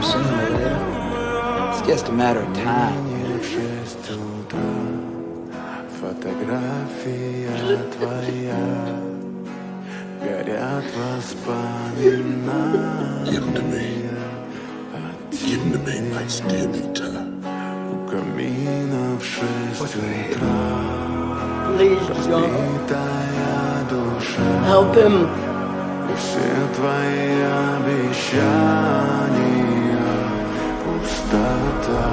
sooner or later. It's just a matter of time. Фотография твоя, горят воспоминания. Give them to me. Give them to me, my dear Peter. У камина в 6 утра. Please, John, Разбитая душа. help him. И все твои обещания пустота.